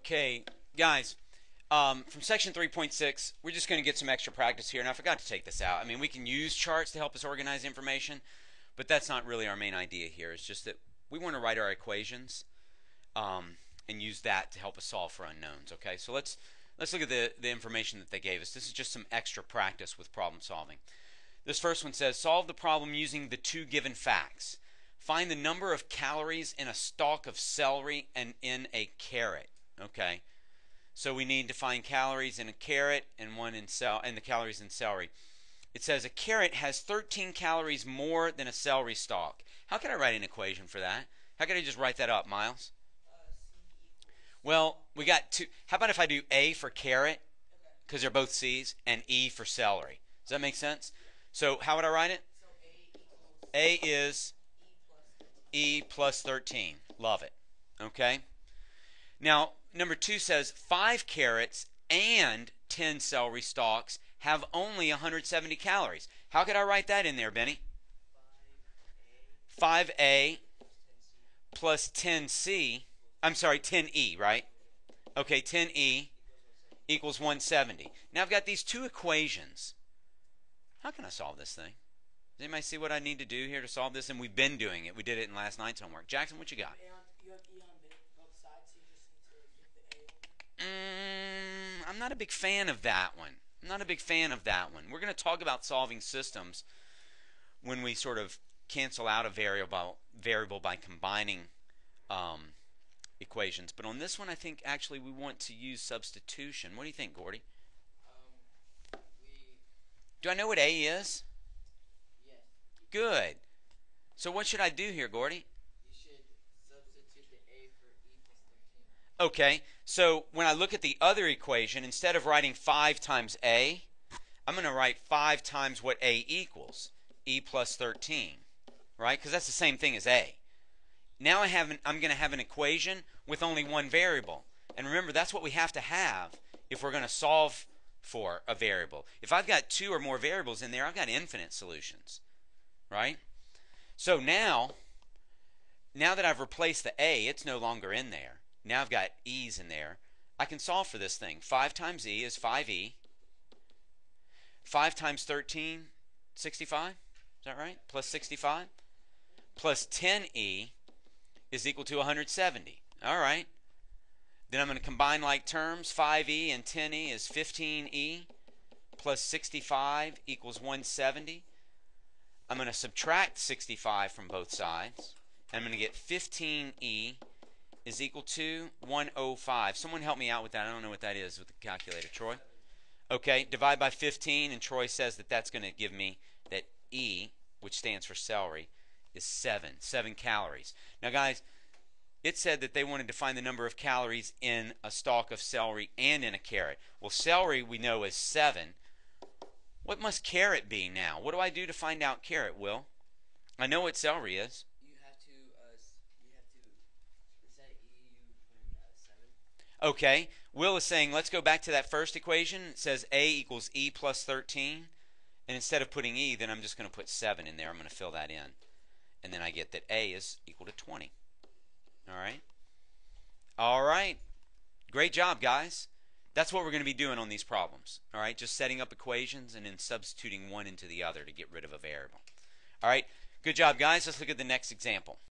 Okay, guys, from section 3.6, we're just going to get some extra practice here. And I forgot to take this out. I mean, we can use charts to help us organize information, but that's not really our main idea here. It's just that we want to write our equations and use that to help us solve for unknowns. Okay, so let's look at the information that they gave us. This is just some extra practice with problem solving. This first one says, solve the problem using the two given facts. Find the number of calories in a stalk of celery and in a carrot. Okay, so we need to find calories in a carrot and the calories in celery. It says a carrot has 13 calories more than a celery stalk. How can I write an equation for that? How can I just write that up, Miles? Well, we got two. How about if I do A for carrot, because they're both C's, and E for celery? Does that make sense? So how would I write it? A is E plus 13. Love it. Okay. Now, number 2 says 5 carrots and 10 celery stalks have only 170 calories. How could I write that in there, Benny? 5A plus 10C. I'm sorry, 10E, right? Okay, 10E equals 170. Now I've got these two equations. How can I solve this thing? Does anybody see what I need to do here to solve this? And we've been doing it. We did it in last night's homework. Jackson, what you got? You have E on both sides, so you just need to get the A. I'm not a big fan of that one. I'm not a big fan of that one. We're going to talk about solving systems when we sort of cancel out a variable by combining equations. But on this one, I think actually we want to use substitution. What do you think, Gordy? Do I know what A is? Yes. Good. So what should I do here, Gordy? You should substitute the A for E plus 13. Okay, so when I look at the other equation, instead of writing 5 times A, I'm going to write 5 times what A equals, E plus 13, right? Because that's the same thing as A. Now I'm going to have an equation with only one variable. And remember, that's what we have to have if we're going to solve for a variable. If I've got 2 or more variables in there, I've got infinite solutions, right? So now that I've replaced the A, it's no longer in there. Now I've got E's in there. I can solve for this thing. 5 times E is 5E. 5 times 13, 65. Is that right? Plus 65. Plus 10E is equal to 170. All right. Then I'm going to combine like terms. 5E and 10E is 15E plus 65 equals 170. I'm going to subtract 65 from both sides. And I'm going to get 15E is equal to 105. Someone help me out with that. I don't know what that is with the calculator. Troy? Okay, divide by 15, and Troy says that that's going to give me that E, which stands for celery, is 7 calories. Now, guys, it said that they wanted to find the number of calories in a stalk of celery and in a carrot. Well, celery we know is 7. What must carrot be now? What do I do to find out carrot, Will? I know what celery is. You have to, is that E you put in 7? Okay, Will is saying let's go back to that first equation. It says A equals E plus 13. And instead of putting E, then I'm just going to put 7 in there. I'm going to fill that in. And then I get that A is equal to 20. All right. All right. Great job, guys. That's what we're going to be doing on these problems. All right. Just setting up equations and then substituting one into the other to get rid of a variable. All right. Good job, guys. Let's look at the next example.